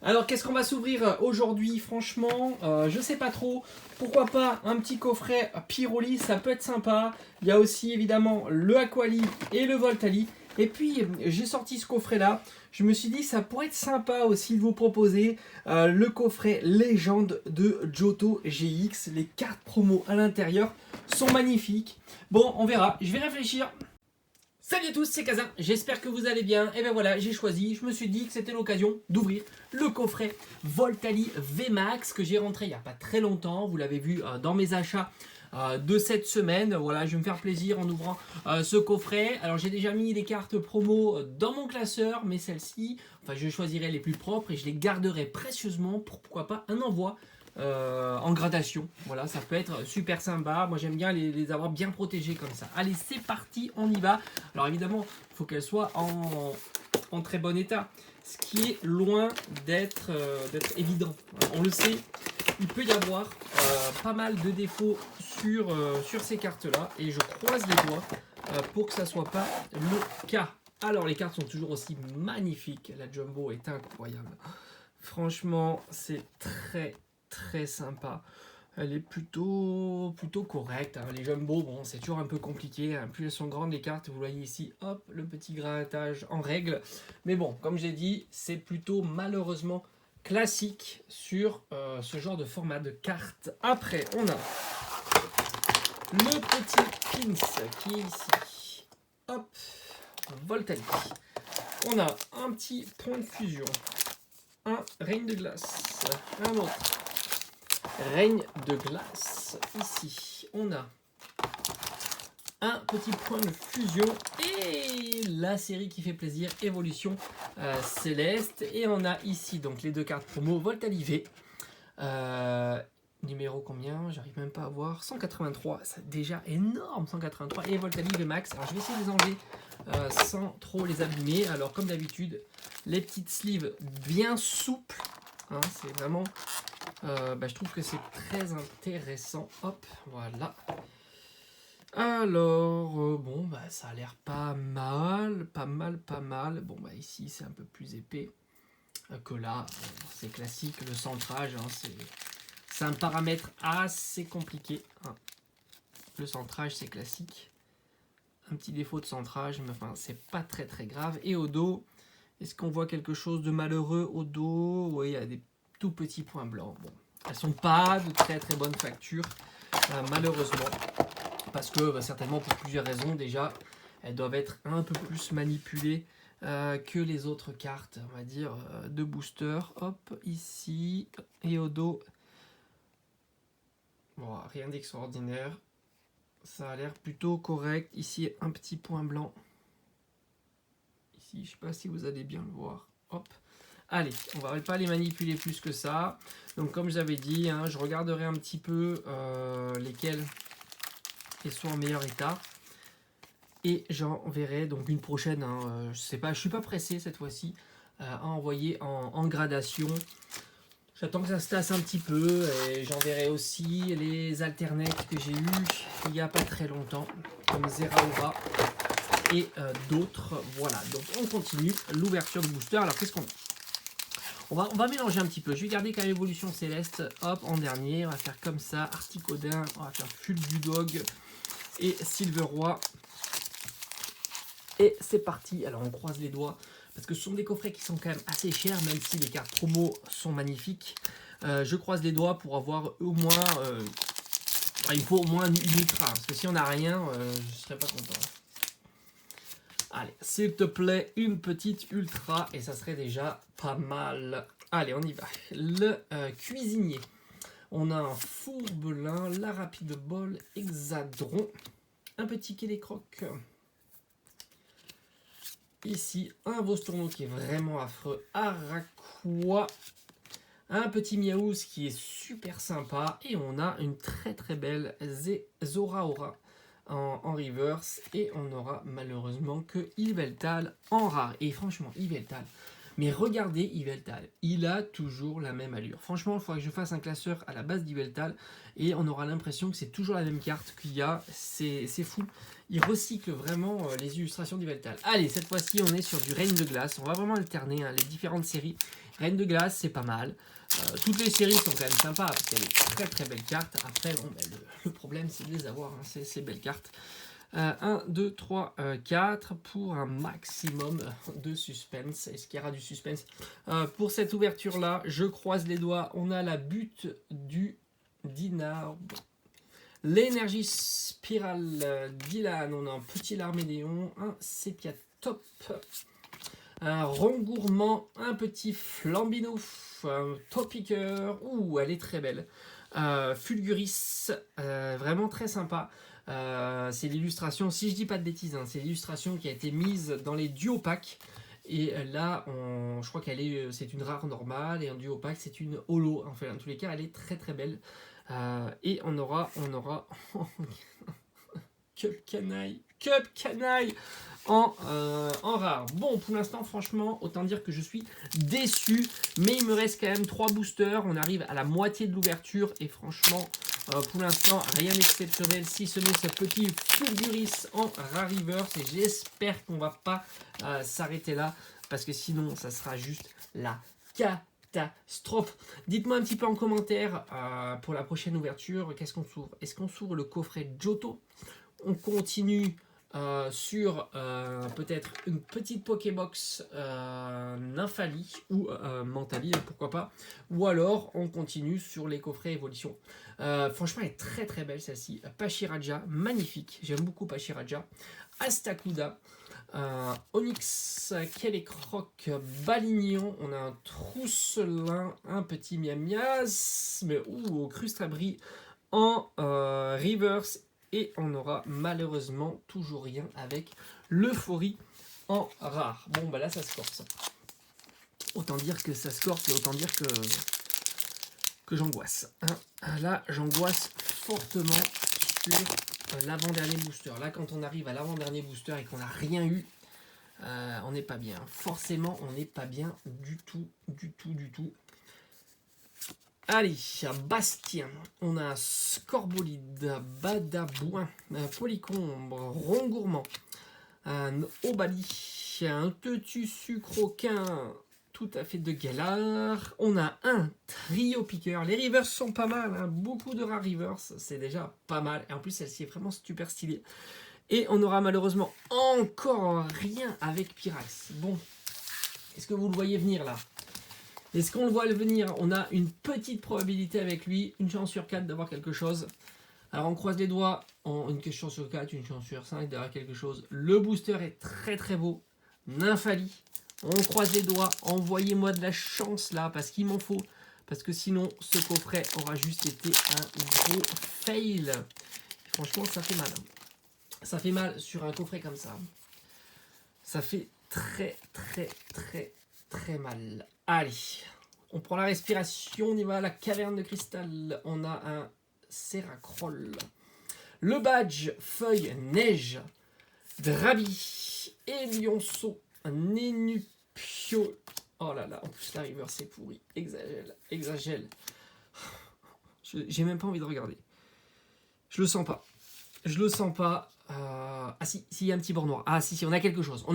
Alors, qu'est-ce qu'on va s'ouvrir aujourd'hui? Franchement, je sais pas trop. Pourquoi pas un petit coffret Pyroli, ça peut être sympa. Il y a aussi évidemment le Aquali et le Voltali. Et puis, j'ai sorti ce coffret-là. Je me suis dit, ça pourrait être sympa aussi de vous proposer le coffret Légende de Johto GX. Les cartes promo à l'intérieur sont magnifiques. Bon, on verra. Je vais réfléchir. Salut à tous, c'est Kazin, j'espère que vous allez bien. Et ben voilà, j'ai choisi, je me suis dit que c'était l'occasion d'ouvrir le coffret Voltali VMAX que j'ai rentré il n'y a pas très longtemps. Vous l'avez vu dans mes achats de cette semaine. Voilà, je vais me faire plaisir en ouvrant ce coffret. Alors j'ai déjà mis des cartes promo dans mon classeur, mais celles-ci, enfin je choisirai les plus propres et je les garderai précieusement pour pourquoi pas un envoi. En gradation, voilà, ça peut être super sympa. Moi j'aime bien les avoir bien protégés comme ça. Allez, c'est parti, on y va. Alors évidemment, il faut qu'elle soit en très bon état, ce qui est loin d'être évident. On le sait, il peut y avoir pas mal de défauts sur ces cartes-là, et je croise les doigts pour que ça soit pas le cas. Alors les cartes sont toujours aussi magnifiques. La Jumbo est incroyable. Franchement, c'est très sympa. Elle est plutôt correcte. Hein. Les jumbo, bon, c'est toujours un peu compliqué. Hein. Plus elles sont grandes, les cartes, vous voyez ici, hop, le petit grattage en règle. Mais bon, comme j'ai dit, c'est plutôt malheureusement classique sur ce genre de format de carte. Après, on a le petit pins qui est ici. Hop, Voltali. On a un petit point de fusion. Un règne de glace. Un autre règne de glace. Ici, on a un petit point de fusion et la série qui fait plaisir, évolution céleste. Et on a ici donc les deux cartes promo Voltali V. Numéro combien? J'arrive même pas à voir. 183, c'est déjà énorme. 183 et Voltali V Max. Alors je vais essayer de les enlever sans trop les abîmer. Alors comme d'habitude, les petites sleeves bien souples. Hein, c'est vraiment... je trouve que c'est très intéressant. Hop, voilà. Alors, bon, ça a l'air pas mal. Bon, ici, c'est un peu plus épais que là. C'est classique, le centrage, hein, c'est un paramètre assez compliqué. Hein. Le centrage, c'est classique. Un petit défaut de centrage, mais enfin, c'est pas très grave. Et au dos, est-ce qu'on voit quelque chose de malheureux au dos? Oui, il y a des tout petits points blancs. Bon, elles sont pas de très bonne facture, malheureusement, parce que certainement pour plusieurs raisons. Déjà, elles doivent être un peu plus manipulées que les autres cartes, on va dire, de booster. Hop, ici, et au dos. Bon, rien d'extraordinaire. Ça a l'air plutôt correct. Ici, un petit point blanc. Ici, je ne sais pas si vous allez bien le voir. Hop. Allez, on va pas les manipuler plus que ça. Donc comme j'avais dit, hein, je regarderai un petit peu lesquels sont en meilleur état. Et j'enverrai donc une prochaine. Hein, je sais pas, je suis pas pressé cette fois-ci à envoyer en gradation. J'attends que ça se tasse un petit peu et j'enverrai aussi les alternates que j'ai eu il n'y a pas très longtemps, comme Zeraora et d'autres. Voilà, donc on continue l'ouverture de booster. Alors qu'est-ce qu'on a? On va mélanger un petit peu. Je vais garder quand même Évolution Céleste. Hop, en dernier. On va faire comme ça. Articodin. On va faire Fulgudog et Silveroi. Et c'est parti. Alors on croise les doigts. Parce que ce sont des coffrets qui sont quand même assez chers. Même si les cartes promo sont magnifiques. Je croise les doigts pour avoir au moins... il faut au moins une ultra. Parce que si on n'a rien, je ne serais pas content. Allez, s'il te plaît, une petite ultra et ça serait déjà pas mal. Allez, on y va. Le cuisinier. On a un Fourbelin, la Rapide Ball, Hexadron, un petit Kélécroc. Ici, un Vostrono qui est vraiment affreux, Araqua. Un petit Miaouz qui est super sympa. Et on a une très belle Zoraora en reverse, et on aura malheureusement que Yveltal en rare. Et franchement, Yveltal, Mais regardez Yveltal, il a toujours la même allure. Franchement, il faudrait que je fasse un classeur à la base d'Yveltal et on aura l'impression que c'est toujours la même carte qu'il y a. C'est fou. Il recycle vraiment les illustrations d'Yveltal. Allez, cette fois-ci, on est sur du Reine de Glace. On va vraiment alterner les différentes séries. Reine de Glace, c'est pas mal. Toutes les séries sont quand même sympas parce qu'il y a des très très belles cartes. Après, bon, le problème, c'est de les avoir, ces belles cartes. 1, 2, 3, 4 pour un maximum de suspense. Est-ce qu'il y aura du suspense pour cette ouverture-là? Je croise les doigts. On a la butte du Dinard. L'énergie spirale d'Ilan. On a un petit Larmédéon. Un sépia top. Un Rongourmand. Un petit Flambino. Un Topiqueur. Ouh, elle est très belle. Fulguris. Vraiment très sympa. C'est l'illustration, si je dis pas de bêtises, c'est l'illustration qui a été mise dans les duo packs. Et là, je crois c'est une rare normale et en duo pack, c'est une holo. En fait, dans tous les cas, elle est très très belle. Et on aura Cup Canaille en rare. Bon, pour l'instant, franchement, autant dire que je suis déçu. Mais il me reste quand même 3 boosters. On arrive à la moitié de l'ouverture. Et franchement, pour l'instant, rien d'exceptionnel. Si ce n'est ce petit Fulguris en rare reverse. Et j'espère qu'on va pas s'arrêter là. Parce que sinon, ça sera juste la catastrophe. Dites-moi un petit peu en commentaire pour la prochaine ouverture. Qu'est-ce qu'on s'ouvre? Est-ce qu'on s'ouvre le coffret Johto? On continue sur peut-être une petite Pokébox Nymphali ou Mentali, pourquoi pas. Ou alors on continue sur les coffrets évolution. Franchement, elle est très très belle celle-ci. Pachiraja, magnifique. J'aime beaucoup Pachiraja. Astacuda. Onyx, Kelekroc, Balignon, on a un Trousselin, un petit Miamias, mais au Crustabri en reverse. Et on aura malheureusement toujours rien avec l'euphorie en rare. Bon, bah là, ça se corse. Autant dire que ça se corse et autant dire que j'angoisse. Là, j'angoisse fortement sur l'avant-dernier booster. Là, quand on arrive à l'avant-dernier booster et qu'on n'a rien eu, on n'est pas bien. Forcément, on n'est pas bien du tout. Allez, Bastien, on a un Scorbolide, Badabouin, un Polycombre, Rongourmand, un Obali, un Tetusucroquin, tout à fait de galard. On a un Trio Piqueur. Les rivers sont pas mal, beaucoup de rares rivers, c'est déjà pas mal. Et en plus, celle-ci est vraiment super stylée. Et on aura malheureusement encore rien avec Pyrax. Bon, est-ce que vous le voyez venir là? Est-ce qu'on le voit le venir? On a une petite probabilité avec lui, une chance sur 4 d'avoir quelque chose. Alors on croise les doigts, une chance sur 4, une chance sur 5 d'avoir quelque chose. Le booster est très très beau. Nymphali, on croise les doigts, envoyez-moi de la chance là, parce qu'il m'en faut. Parce que sinon, ce coffret aura juste été un gros fail. Et franchement, ça fait mal. Ça fait mal sur un coffret comme ça. Ça fait très mal. Allez, on prend la respiration, on y va à la caverne de cristal. On a un Seracroll. Le badge, feuille, neige, Drabi, Elionceau, Nénupio. Oh là là, en plus la river c'est pourri. Exagèle. J'ai même pas envie de regarder. Je le sens pas. Ah si, il y a un petit bord noir. Ah si, on a quelque chose.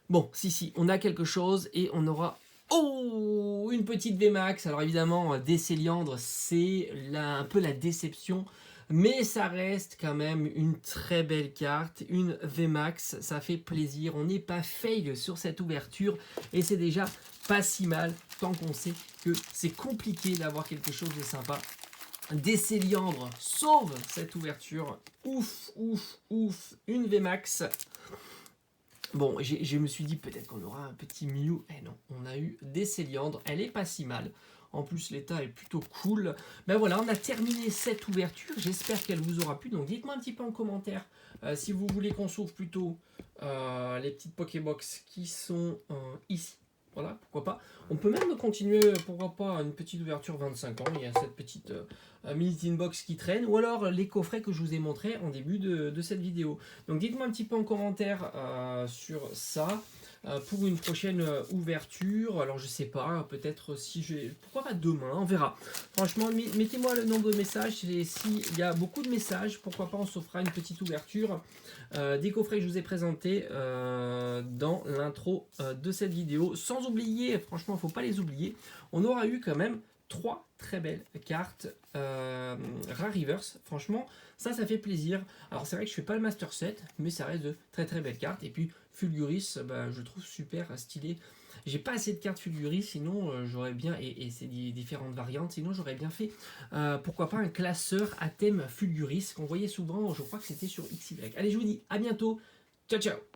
Bon, si, on a quelque chose et on aura... Oh, une petite VMAX. Alors évidemment, Décéliandre, c'est un peu la déception. Mais ça reste quand même une très belle carte. Une VMAX, ça fait plaisir. On n'est pas fail sur cette ouverture. Et c'est déjà pas si mal tant qu'on sait que c'est compliqué d'avoir quelque chose de sympa. Décéliandre sauve cette ouverture. Ouf. Une VMAX. Bon, je me suis dit peut-être qu'on aura un petit Mew. Eh non, on a eu des Céliandres. Elle est pas si mal. En plus, l'état est plutôt cool. Ben voilà, on a terminé cette ouverture. J'espère qu'elle vous aura plu. Donc dites-moi un petit peu en commentaire si vous voulez qu'on s'ouvre plutôt les petites Pokébox qui sont ici. Voilà, pourquoi pas. On peut même continuer, pourquoi pas, une petite ouverture 25 ans. Il y a cette petite mini inbox qui traîne. Ou alors les coffrets que je vous ai montrés en début de cette vidéo. Donc dites-moi un petit peu en commentaire sur ça. pour une prochaine ouverture. Alors je sais pas, peut-être si j'ai... Pourquoi pas demain, on verra. Franchement, mettez-moi le nombre de messages, et s'il y a beaucoup de messages, pourquoi pas on se fera une petite ouverture des coffrets que je vous ai présentés dans l'intro de cette vidéo. Sans oublier, franchement, il ne faut pas les oublier, on aura eu quand même 3 très belles cartes Rare Reverse. Franchement, ça fait plaisir. Alors c'est vrai que je fais pas le Master Set, mais ça reste de très très belles cartes. Et puis Fulguris, bah, je trouve super stylé. J'ai pas assez de cartes Fulguris, sinon j'aurais bien, et c'est des différentes variantes, sinon j'aurais bien fait, pourquoi pas un classeur à thème Fulguris, qu'on voyait souvent, je crois que c'était sur XY. Allez, je vous dis à bientôt, ciao ciao.